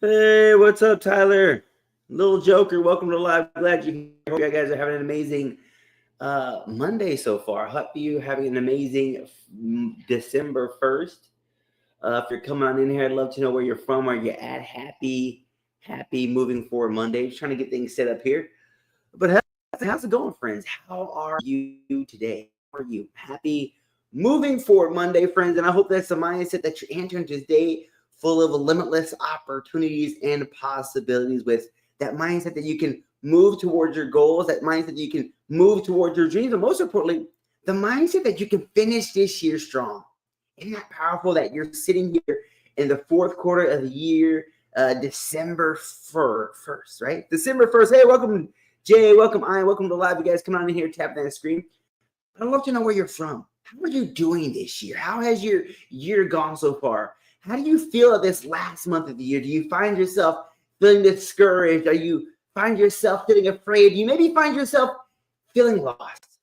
Hey, what's up, Tyler? Little Joker, welcome to live. Glad you're here. Hope you guys are having an amazing Monday so far. Hope you having an amazing December 1st. If you're coming on in here, I'd love to know where you're from, where you're at. Happy moving forward Monday. Just trying to get things set up here. But how's it going, friends? How are you today? How are you? Happy moving forward Monday, friends. And I hope that's the mindset that you're entering today, full of limitless opportunities and possibilities, with that mindset that you can move towards your goals, that mindset that you can move towards your dreams, and most importantly, the mindset that you can finish this year strong. Isn't that powerful that you're sitting here in the fourth quarter of the year, December 1st, right? December 1st. Hey, welcome, Jay. Welcome, Ian. Welcome to live. You guys come on in here, tap that screen. I'd love to know where you're from. How are you doing this year? How has your year gone so far? How do you feel this last month of the year? Do you find yourself feeling discouraged? Are you find yourself feeling afraid? Do you maybe find yourself feeling lost?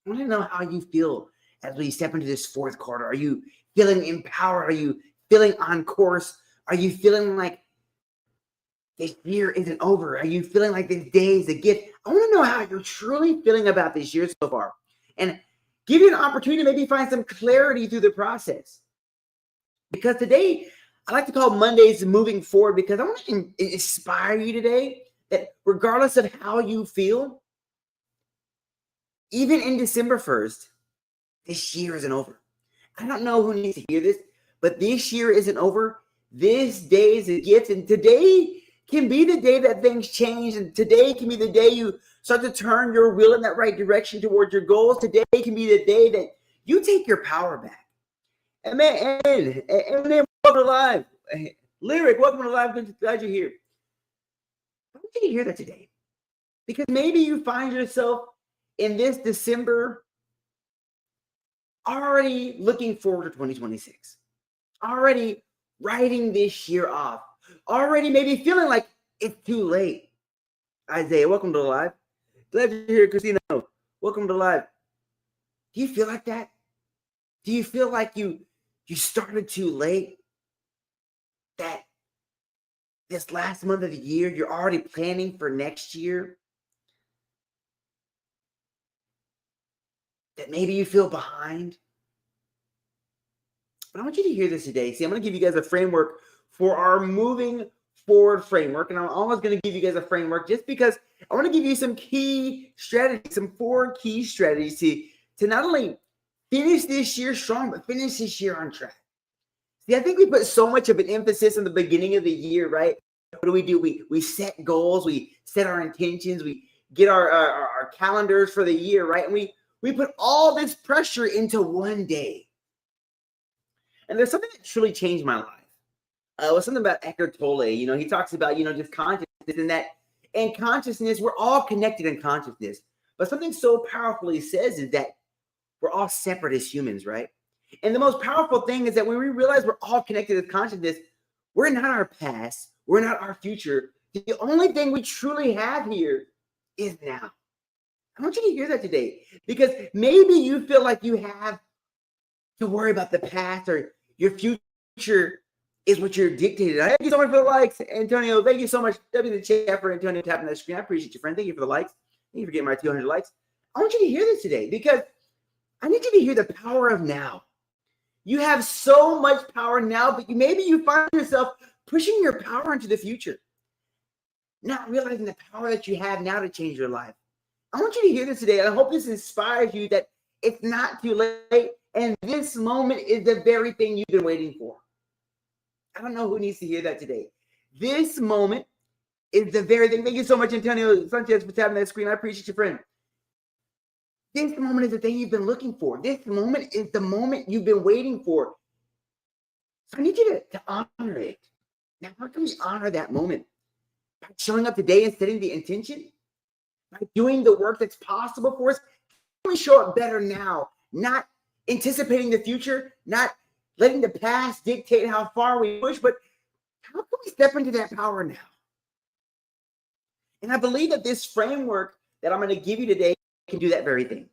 I want to know how you feel as we step into this fourth quarter. Are you feeling empowered? Are you feeling on course? Are you feeling like this year isn't over? Are you feeling like this day is a gift? I want to know how you're truly feeling about this year so far, and give you an opportunity to maybe find some clarity through the process. Because today, I like to call Mondays moving forward, because I want to inspire you today that regardless of how you feel, even in December 1st, this year isn't over. I don't know who needs to hear this, but this year isn't over. This day is a gift, and today can be the day that things change, and today can be the day you start to turn your wheel in that right direction towards your goals. Today can be the day that you take your power back. And man, welcome to live. Lyric, welcome to live. Glad you're here. I want you to hear that today, because maybe you find yourself in this December already looking forward to 2026, already writing this year off, already maybe feeling like it's too late. Isaiah, welcome to the live. Glad you're here, Christina. Welcome to the live. Do you feel like that? Do you feel like you started too late? That this last month of the year, you're already planning for next year? That maybe you feel behind? But I want you to hear this today. See, I'm going to give you guys a framework for our moving forward framework. And I'm always going to give you guys a framework just because I want to give you some key strategies, some 4 key strategies to not only finish this year strong, but finish this year on track. See, I think we put so much of an emphasis in the beginning of the year, right? What do? We set goals, we set our intentions, we get our calendars for the year, right? And we put all this pressure into one day. And there's something that truly changed my life. It was something about Eckhart Tolle. He talks about, just consciousness, and that in consciousness, we're all connected in consciousness. But something so powerful he says is that we're all separate as humans, right? And the most powerful thing is that when we realize we're all connected as consciousness, we're not our past, we're not our future. The only thing we truly have here is now. I want you to hear that today, because maybe you feel like you have to worry about the past, or your future is what you're dictated. Thank you so much for the likes, Antonio. Thank you so much. W the chat for Antonio tapping that screen. I appreciate you, friend. Thank you for the likes. Thank you for getting my 200 likes. I want you to hear this today, because I need you to hear the power of now. You have so much power now, but maybe you find yourself pushing your power into the future, not realizing the power that you have now to change your life. I want you to hear this today. I hope this inspires you that it's not too late, and this moment is the very thing you've been waiting for. I don't know who needs to hear that today. This moment is the very thing. Thank you so much, Antonio Sanchez, for tapping that screen. I appreciate you, friend. This moment is the thing you've been looking for. This moment is the moment you've been waiting for. So I need you to honor it. Now, how can we honor that moment? By showing up today and setting the intention? By doing the work that's possible for us? How can we show up better now? Not anticipating the future, not letting the past dictate how far we push, but how can we step into that power now? And I believe that this framework that I'm going to give you today can do that very thing.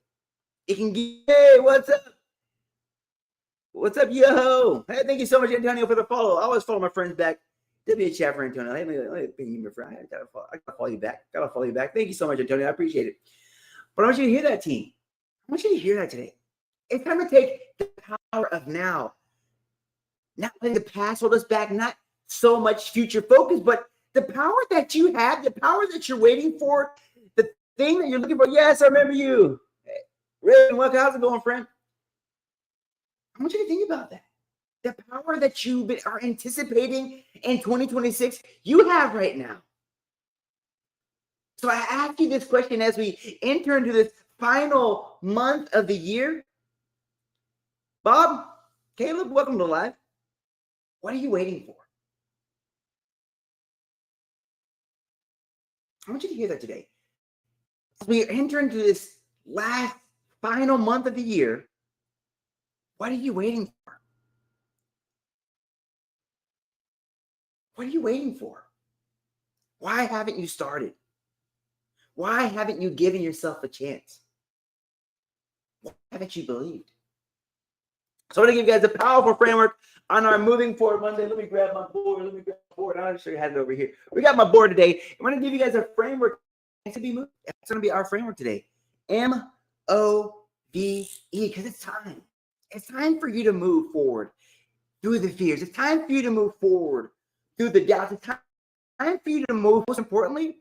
It can give, hey, what's up? What's up, yo? Hey, thank you so much, Antonio, for the follow. I always follow my friends back. There'll be a chat for Antonio. Let me ping you, my friend. I gotta follow you back. Gotta follow you back. Thank you so much, Antonio. I appreciate it. But I want you to hear that, team. I want you to hear that today. It's time to take the power of now. Not letting the past hold us back, not so much future focus, but the power that you have, the power that you're waiting for, the thing that you're looking for. Yes, I remember you. Hey, Rick, how's it going, friend? I want you to think about that. The power that you are anticipating in 2026, you have right now. So I ask you this question as we enter into this final month of the year. Bob, Caleb, welcome to live. What are you waiting for? I want you to hear that today. As we enter into this last final month of the year, what are you waiting for? What are you waiting for? Why haven't you started? Why haven't you given yourself a chance? Why haven't you believed? So I'm going to give you guys a powerful framework on our moving forward Monday. Let me grab my board. I'll show you how to over here. We got my board today. I'm going to give you guys a framework to be moved. It's going to be our framework today. MOVE, because it's time. It's time for you to move forward through the fears. It's time for you to move forward through the doubts. It's time for you to move, most importantly,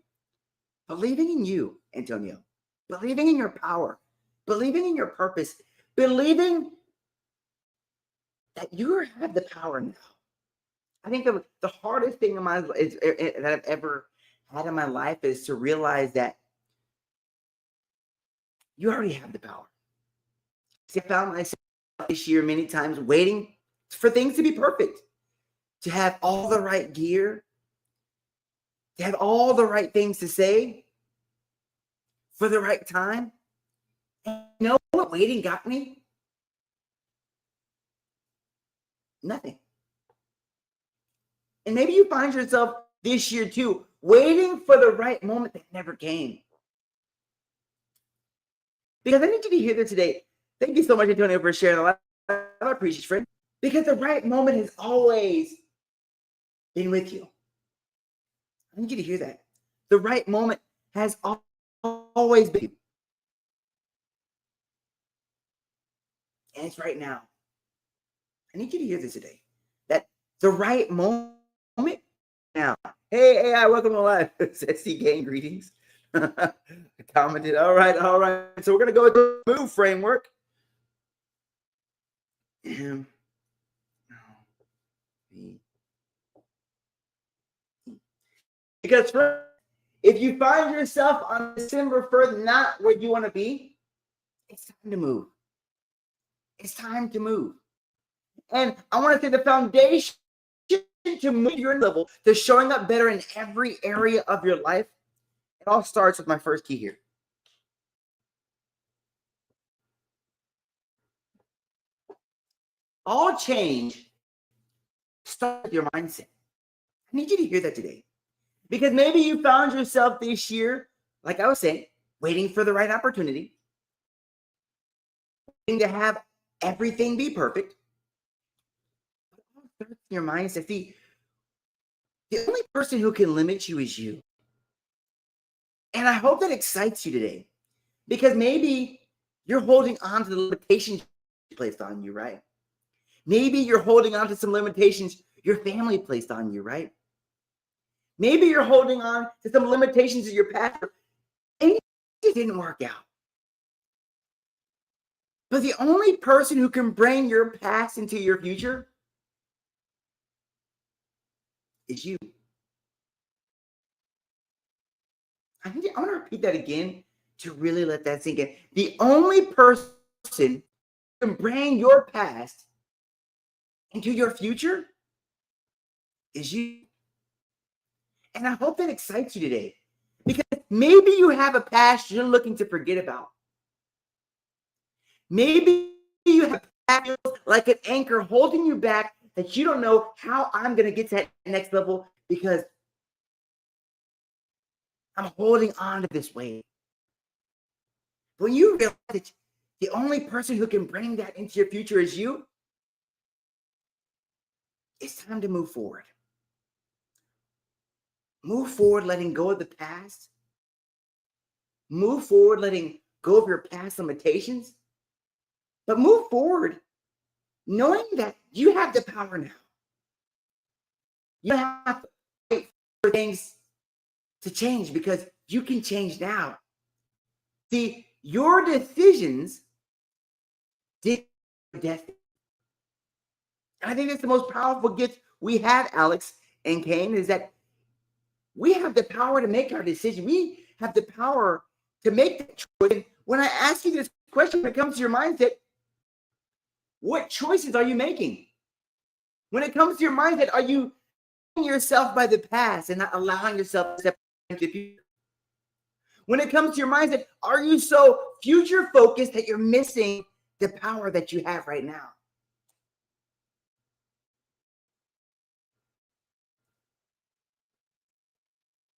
believing in you, Antonio. Believing in your power. Believing in your purpose. Believing that you have the power now. I think the hardest thing in my is that I've ever had in my life is to realize that you already have the power. See, I found myself this year many times waiting for things to be perfect, to have all the right gear, to have all the right things to say for the right time. And you know what waiting got me? Nothing. And maybe you find yourself this year too, waiting for the right moment that never came. Because I need you to hear this today. Thank you so much, Antonio, for sharing a lot. I appreciate you, friend. Because the right moment has always been with you. I need you to hear that. The right moment has always been. And it's right now. I need you to hear this today. That the right moment now. Hey, AI, welcome to live. SC Gang, greetings. Commented. All right. So we're going to go with the move framework. Because if you find yourself on December 1st not where you want to be, it's time to move. It's time to move. And I want to say the foundation to move your level, to showing up better in every area of your life, it all starts with my first key here. All change starts with your mindset. I need you to hear that today. Because maybe you found yourself this year, like I was saying, waiting for the right opportunity, waiting to have everything be perfect. But all starts in your mindset. See, the only person who can limit you is you. And I hope that excites you today. Because maybe you're holding on to the limitations placed on you, right? Maybe you're holding on to some limitations your family placed on you, right? Maybe you're holding on to some limitations of your past and it didn't work out. But the only person who can bring your past into your future is you. I want to repeat that again to really let that sink in. The only person who can bring your past into your future is you. And I hope that excites you today. Because maybe you have a past you're looking to forget about. Maybe you have a past like an anchor holding you back that you don't know how I'm going to get to that next level because I'm holding on to this weight. When you realize that the only person who can bring that into your future is you, it's time to move forward. Move forward, letting go of the past. Move forward, letting go of your past limitations. But move forward, knowing that you have the power now. You have to wait for things to change because you can change now. See, your decisions dictate your destiny. I think that's the most powerful gift we have, Alex and Kane, is that we have the power to make our decision. We have the power to make that choice. When I ask you this question, when it comes to your mindset, what choices are you making? When it comes to your mindset, are you yourself by the past and not allowing yourself to step into the future? When it comes to your mindset, are you so future focused that you're missing the power that you have right now?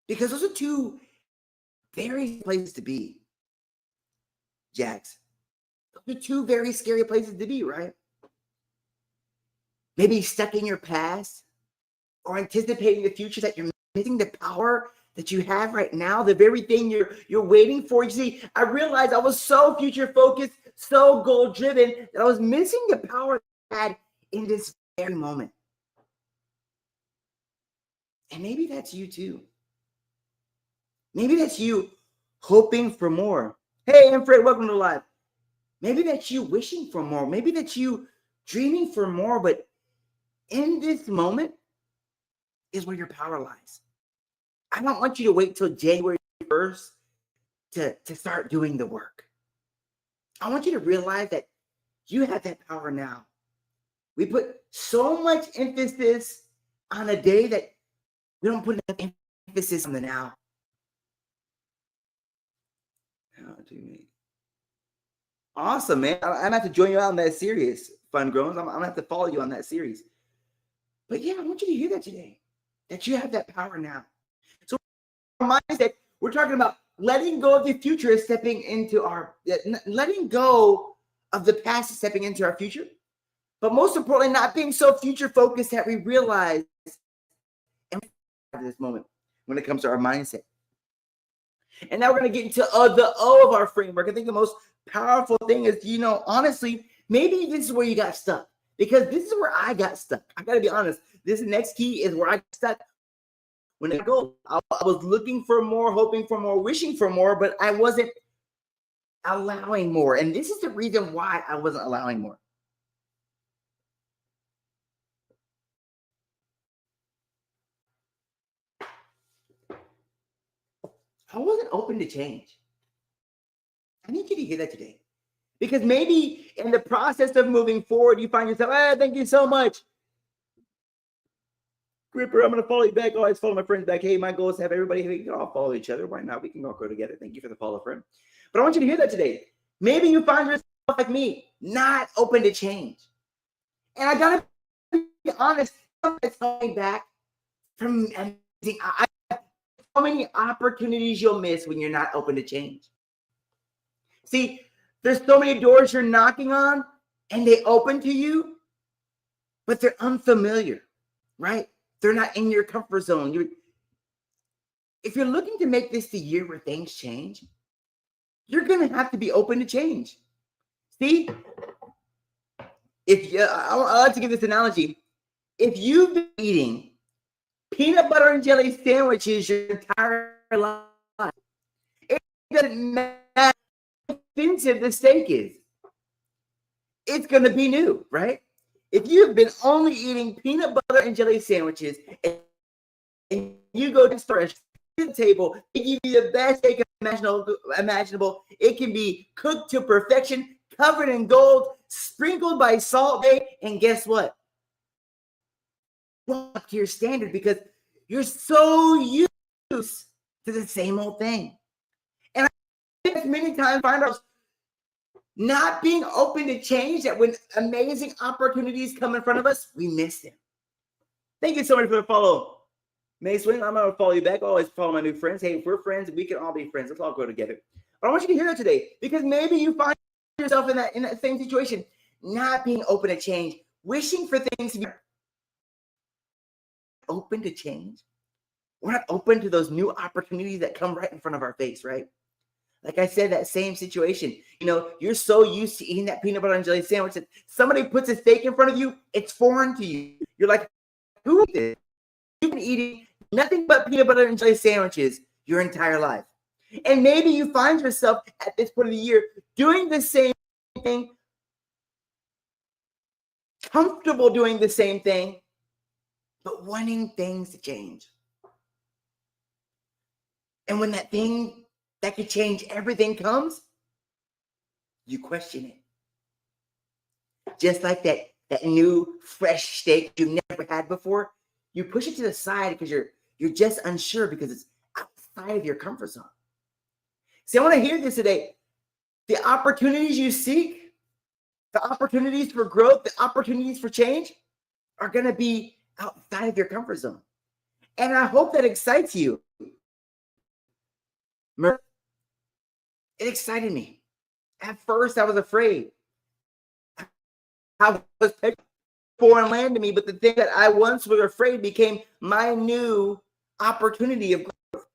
Because those are two very places to be, Jax. Those are two very scary places to be, right? Maybe stuck in your past or anticipating the future that you're missing the power that you have right now, the very thing you're waiting for. You see, I realized I was so future focused, so goal driven that I was missing the power that I had in this very moment. And maybe that's you too. Maybe that's you hoping for more. Hey, I'm Fred, welcome to live. Maybe that's you wishing for more. Maybe that's you dreaming for more, but in this moment is where your power lies. I don't want you to wait till January 1st to start doing the work. I want you to realize that you have that power now. We put so much emphasis on a day that we don't put enough emphasis on the now. How do you mean? Awesome, man. I'm gonna have to join you out on that series, Fun Growns. I'm gonna have to follow you on that series. But yeah, I want you to hear that today, that you have that power now. So mindset, we're talking about letting go of the future, stepping into our, letting go of the past, stepping into our future. But most importantly, not being so future focused that we realize and this moment when it comes to our mindset. And now we're going to get into the O of our framework. I think the most powerful thing is, honestly, maybe this is where you got stuck, because this is where I got stuck. I got to be honest. This next key is where I got stuck. When I was looking for more, hoping for more, wishing for more, but I wasn't allowing more. And this is the reason why I wasn't allowing more. I wasn't open to change. I need you to hear that today. Because maybe in the process of moving forward, you find yourself, thank you so much. Gripper, I'm going to follow you back. Always follow my friends back. Hey, my goal is to have everybody, we can all follow each other. Why not? We can all go together. Thank you for the follow, friend. But I want you to hear that today. Maybe you find yourself like me, not open to change. And I got to be honest, it's coming back from amazing. How many opportunities you'll miss when you're not open to change. See, there's so many doors you're knocking on and they open to you, but they're unfamiliar, right? They're not in your comfort zone. If you're looking to make this the year where things change, you're going to have to be open to change. See, I like to give this analogy. If you've been eating peanut butter and jelly sandwiches your entire life, it doesn't matter how expensive the steak is. It's going to be new, right? If you've been only eating peanut butter and jelly sandwiches and you go to the table, they give you the best steak imaginable. It can be cooked to perfection, covered in gold, sprinkled by Salt Bae, and guess what? Up to your standard because you're so used to the same old thing. And I think many times find ourselves not being open to change, that when amazing opportunities come in front of us, we miss them. Thank you so much for the follow. May Swing, I'm going to follow you back. I always follow my new friends. Hey, if we're friends, we can all be friends. Let's all go together. But I want you to hear that today, because maybe you find yourself in that same situation, not being open to change, wishing for things to be open to change. we're not open to those new opportunities that come right in front of our face, right? Like I said, that same situation, you're so used to eating that peanut butter and jelly sandwich that somebody puts a steak in front of you, it's foreign to you. You're like, who is this? You've been eating nothing but peanut butter and jelly sandwiches your entire life. And maybe you find yourself at this point of the year doing the same thing, comfortable doing the same thing, but wanting things to change. And when that thing that could change everything comes, you question it. Just like that new fresh steak you've never had before, you push it to the side because you're just unsure because it's outside of your comfort zone. See, I want to hear this today. The opportunities you seek, the opportunities for growth, the opportunities for change are going to be outside of your comfort zone. And I hope that excites you. It excited me. At first, I was afraid. I was foreign land to me, but the thing that I once was afraid became my new opportunity of growth.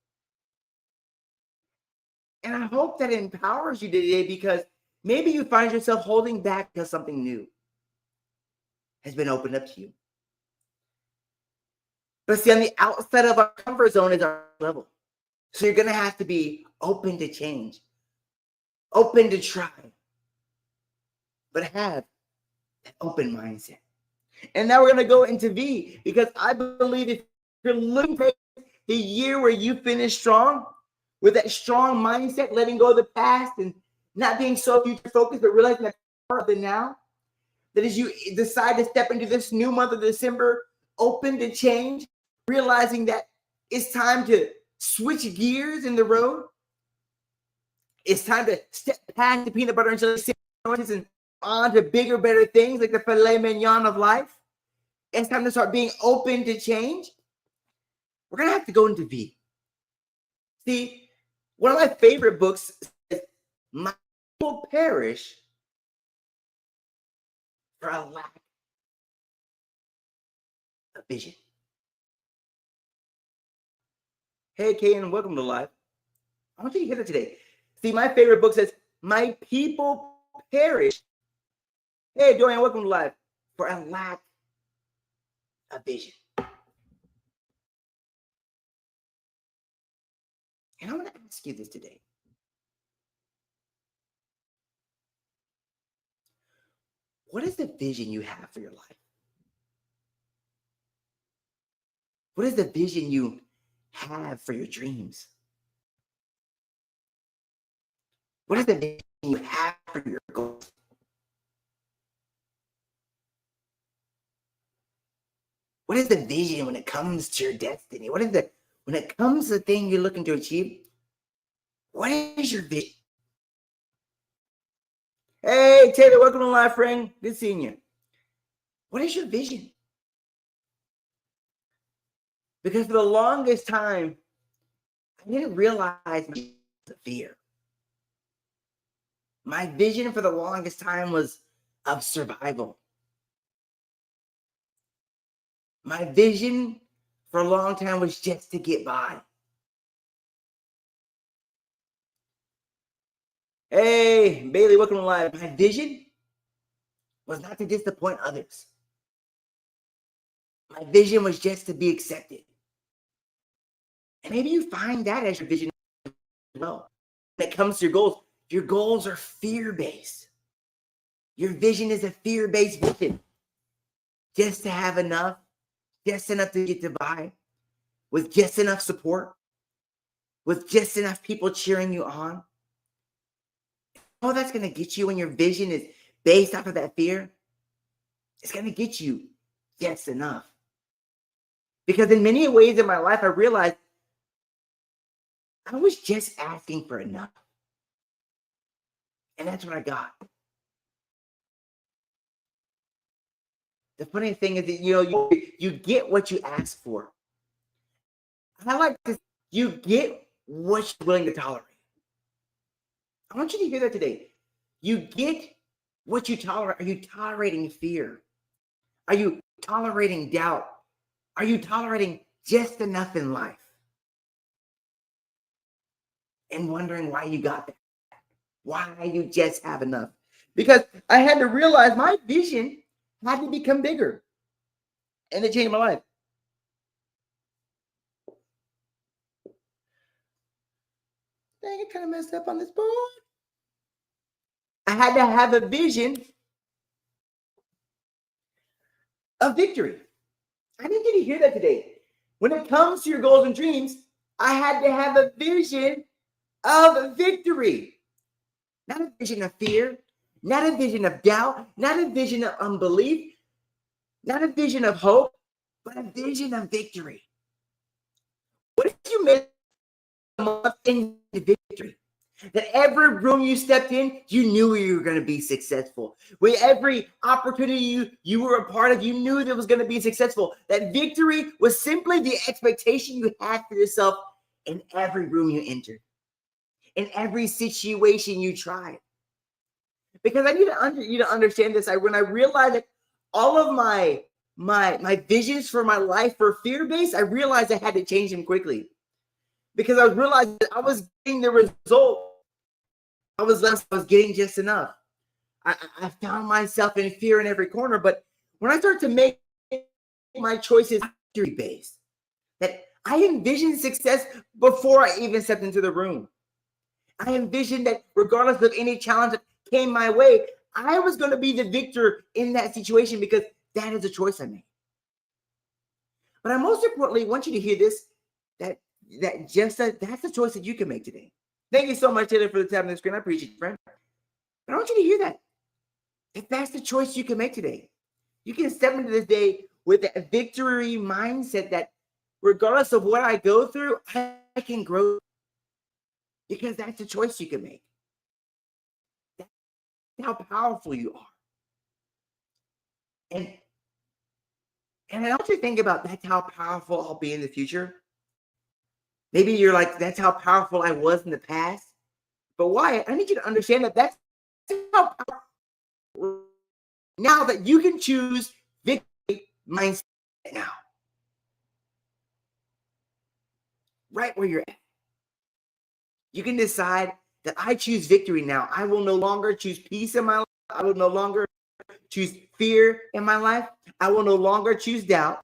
And I hope that empowers you today because maybe you find yourself holding back because something new has been opened up to you. But see, on the outside of our comfort zone is our level. So you're going to have to be open to change, open to try, but have an open mindset. And now we're going to go into V because I believe if you're looking for the year where you finish strong, with that strong mindset, letting go of the past and not being so future focused, but realizing that part of the now, that as you decide to step into this new month of December, open to change, realizing that it's time to switch gears in the road. It's time to step past the peanut butter and jelly sandwiches and on to bigger, better things like the filet mignon of life. It's time to start being open to change. We're going to have to go into V. See, one of my favorite books is My People Perish for a Lack of Vision. Hey, Kayan, welcome to Live. I want you to hear that today. See, my favorite book says, My People Perish. Hey, Dorian, welcome to Live. For a lack of vision. And I want to ask you this today. What is the vision you have for your life? What is the vision you have for your dreams? What is the vision you have for your goals? What is the vision when it comes to your destiny? When it comes to the thing you're looking to achieve? What is your vision? Hey, Taylor, welcome to Live, friend. Good seeing you. What is your vision? Because for the longest time, I didn't realize the fear. My vision for the longest time was of survival. My vision for a long time was just to get by. Hey, Bailey, welcome to Live. My vision was not to disappoint others. My vision was just to be accepted. And maybe you find that as your vision as well. When it comes to your goals are fear-based. Your vision is a fear-based vision. Just to have enough, just enough to get by, with just enough support, with just enough people cheering you on. All that's going to get you when your vision is based off of that fear. It's going to get you just enough. Because in many ways in my life, I realized I was just asking for enough. And that's what I got. The funny thing is that, you get what you ask for. I like this. You get what you're willing to tolerate. I want you to hear that today. You get what you tolerate. Are you tolerating fear? Are you tolerating doubt? Are you tolerating just enough in life? and wondering why you got that, why you just have enough. Because I had to realize my vision had to become bigger, and it changed my life. Dang, it kind of messed up on this board. I had to have a vision of victory. I need you to hear that today. When it comes to your goals and dreams, I had to have a vision of victory. Not a vision of fear, not a vision of doubt, not a vision of unbelief, not a vision of hope, but a vision of victory. What if you made a month in victory? That every room you stepped in, you knew you were going to be successful. With every opportunity you were a part of, you knew that was going to be successful. That victory was simply the expectation you had for yourself in every room you entered, in every situation you tried. Because I need you to understand this. When I realized that all of my visions for my life were fear-based, I realized I had to change them quickly. Because I realized that I was getting the result. I was getting just enough. I found myself in fear in every corner. But when I started to make my choices victory-based, that I envisioned success before I even stepped into the room. I envisioned that regardless of any challenge that came my way, I was going to be the victor in that situation because that is a choice I made. But I most importantly want you to hear this, that's a choice that you can make today. Thank you so much, Taylor, for the tap on the screen. I appreciate you, friend. But I want you to hear that. If that's the choice you can make today, you can step into this day with a victory mindset that regardless of what I go through, I can grow because that's the choice you can make. That's how powerful you are. And I want you to think about that's how powerful I'll be in the future. Maybe you're like, that's how powerful I was in the past. But why? I need you to understand that that's how powerful now that you can choose victory mindset now. Right where you're at. You can decide that I choose victory now. I will no longer choose peace in my life. I will no longer choose fear in my life. I will no longer choose doubt.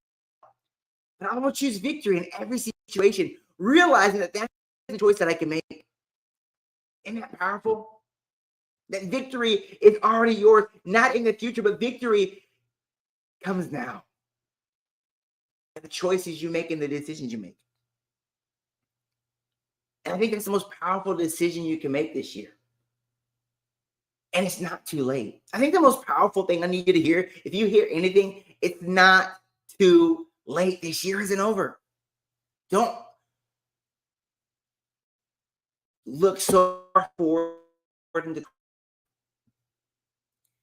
But I will choose victory in every situation, realizing that that's the choice that I can make. Isn't that powerful? That victory is already yours, not in the future, but victory comes now. The choices you make and the decisions you make. And I think that's the most powerful decision you can make this year. And it's not too late. I think the most powerful thing I need you to hear, if you hear anything, it's not too late. This year isn't over. Don't look so far forward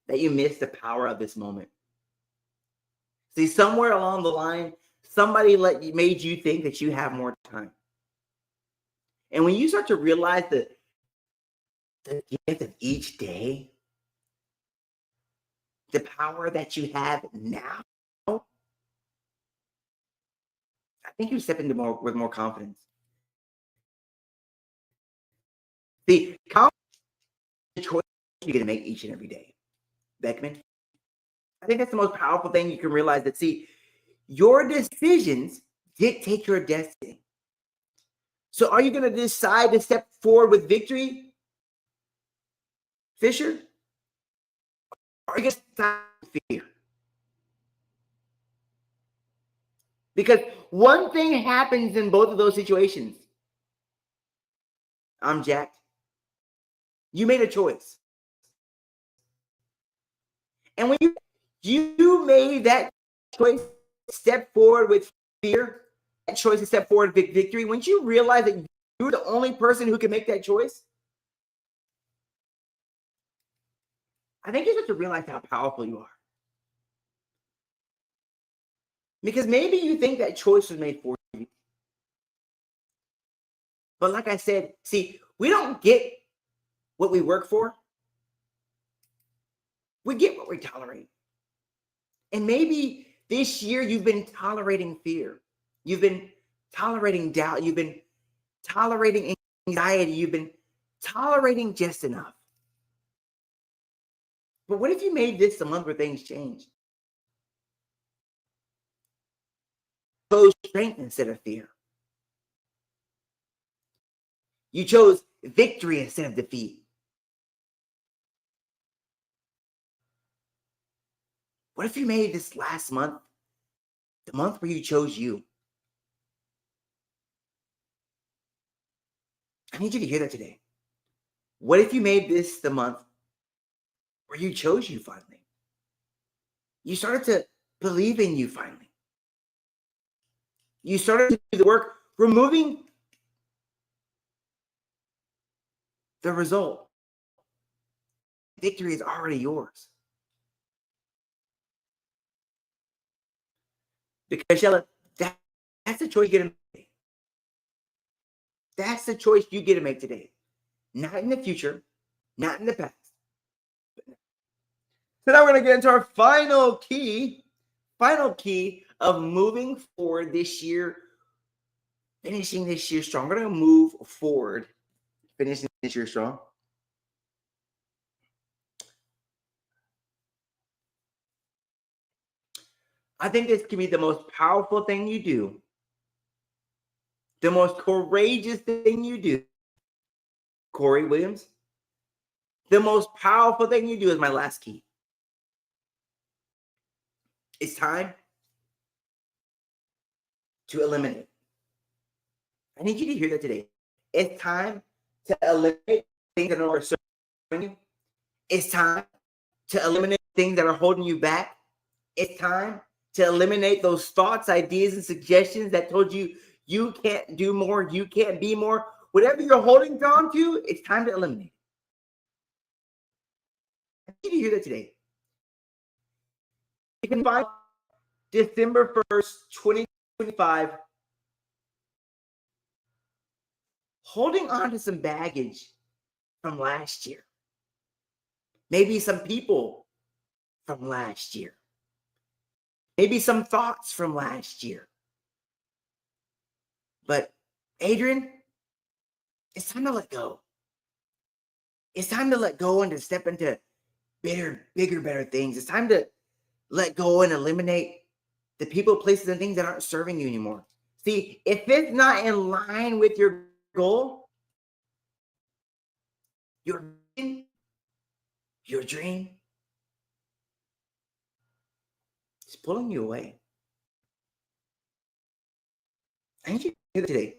that you miss the power of this moment. See, somewhere along the line, somebody made you think that you have more time. And when you start to realize the gift of each day, the power that you have now, I think you step into with more confidence. The choice you're going to make each and every day, Beckman. I think that's the most powerful thing you can realize. That your decisions dictate your destiny. So, are you going to decide to step forward with victory, Fisher? Or are you going to decide with fear? Because one thing happens in both of those situations. I'm jacked. You made a choice. And when you made that choice, step forward with fear, that choice to step forward with victory, once you realize that you're the only person who can make that choice, I think you have to realize how powerful you are. Because maybe you think that choice was made for you. But like I said, we don't get what we work for. We get what we tolerate. And maybe this year you've been tolerating fear. You've been tolerating doubt. You've been tolerating anxiety you've been tolerating just enough. But what if you made this the month where things change? Chose strength instead of fear. You chose victory instead of defeat. What if you made this last month the month where you chose you? I need you to hear that today. What if you made this the month where you chose you finally? You started to believe in you finally. You started to do the work, removing the result. Victory is already yours. Because, Shella, that's the choice you get to make. That's the choice you get to make today. Not in the future, not in the past. So now we're going to get into our final key of moving forward this year, finishing this year strong. We're going to move forward, finishing this year strong. I think this can be the most powerful thing you do, the most courageous thing you do, Corey Williams. The most powerful thing you do is my last key. It's time to eliminate. I need you to hear that today. It's time to eliminate things that are serving you. It's time to eliminate things that are holding you back. It's time to eliminate those thoughts, ideas, and suggestions that told you you can't do more, you can't be more. Whatever you're holding on to, it's time to eliminate. I need you to hear that today. You can find December 1st, 2025, holding on to some baggage from last year. Maybe some people from last year. Maybe some thoughts from last year. But Adrian, it's time to let go. It's time to let go and to step into bigger, better things. It's time to let go and eliminate the people, places, and things that aren't serving you anymore. See, if it's not in line with your goal, your vision, your dream, it's pulling you away. I need you to hear that today.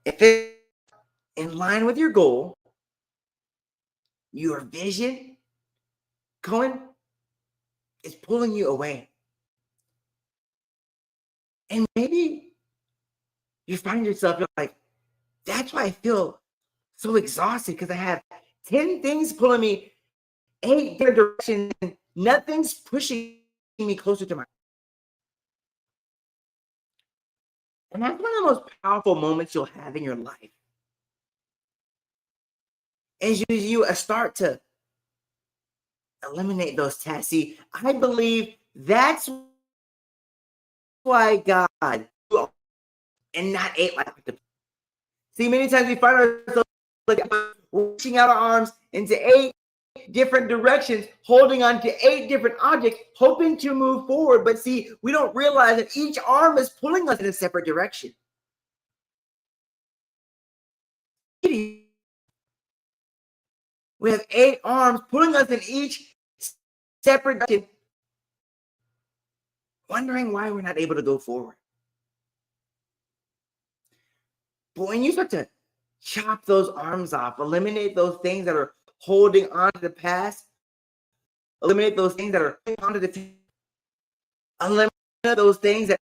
If it's in line with your goal, your vision, Cohen, is pulling you away. And maybe you find yourself like, that's why I feel so exhausted, because I have 10 things pulling me 8 different directions and nothing's pushing me closer to my. And that's one of the most powerful moments you'll have in your life. As you start to eliminate those tasks. See, I believe that's why God and not 8 like the. See, many times we find ourselves like reaching out our arms into 8 different directions, holding on to 8 different objects, hoping to move forward. But see, we don't realize that each arm is pulling us in a separate direction. We have 8 arms pulling us in each separate direction, wondering why we're not able to go forward. But when you start to chop those arms off, eliminate those things that are holding on to the past, eliminate those things that are holding on to the future, eliminate those things that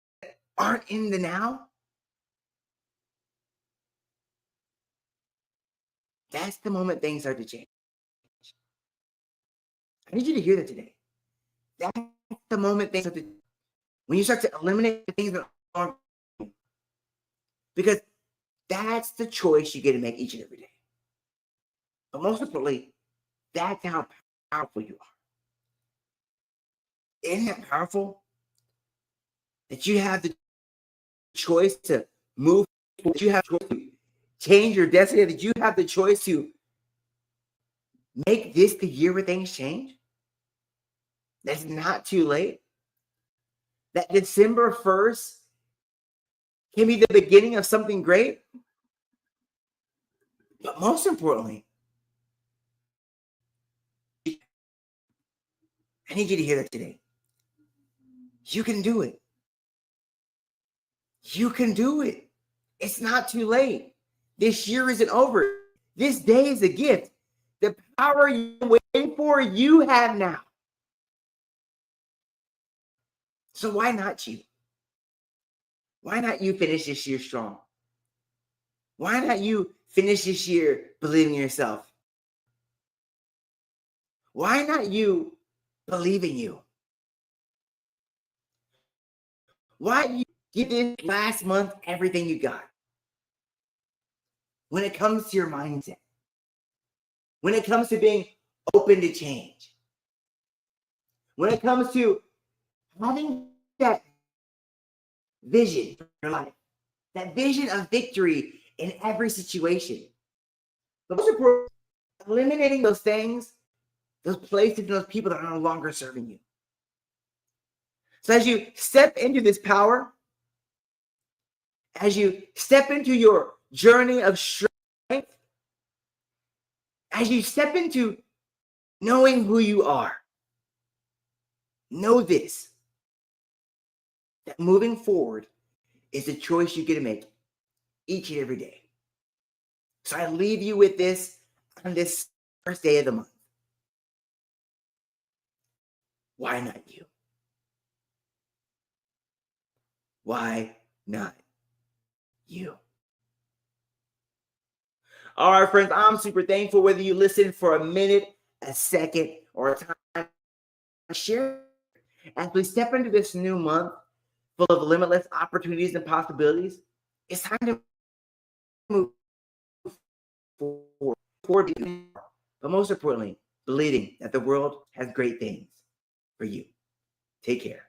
aren't in the now, that's the moment things start to change. I need you to hear that today. That's the moment things start to, when you start to eliminate the things that aren't, because that's the choice you get to make each and every day. But most importantly, that's how powerful you are. Isn't it powerful that you have the choice to move, that you have choice to change your destiny, that you have the choice to make this the year where things change. That's not too late. That December 1st can be the beginning of something great. But most importantly, I need you to hear that today. You can do it. You can do it. It's not too late. This year isn't over. This day is a gift. The power you're waiting for, you have now. So why not you? Why not you finish this year strong? Why not you finish this year believing in yourself? Why not you believe in you? Why you give this last month everything you got? When it comes to your mindset, when it comes to being open to change, when it comes to having that vision for your life, that vision of victory in every situation. But most importantly, eliminating those things, those places, those people that are no longer serving you. So as you step into this power, as you step into your journey of strength, as you step into knowing who you are, know this, that moving forward is a choice you get to make each and every day. So I leave you with this on this first day of the month. Why not you? Why not you? All right, friends, I'm super thankful whether you listen for a minute, a second, or a time. Share as we step into this new month full of limitless opportunities and possibilities. It's time to move forward, but most importantly, believing that the world has great things for you. Take care.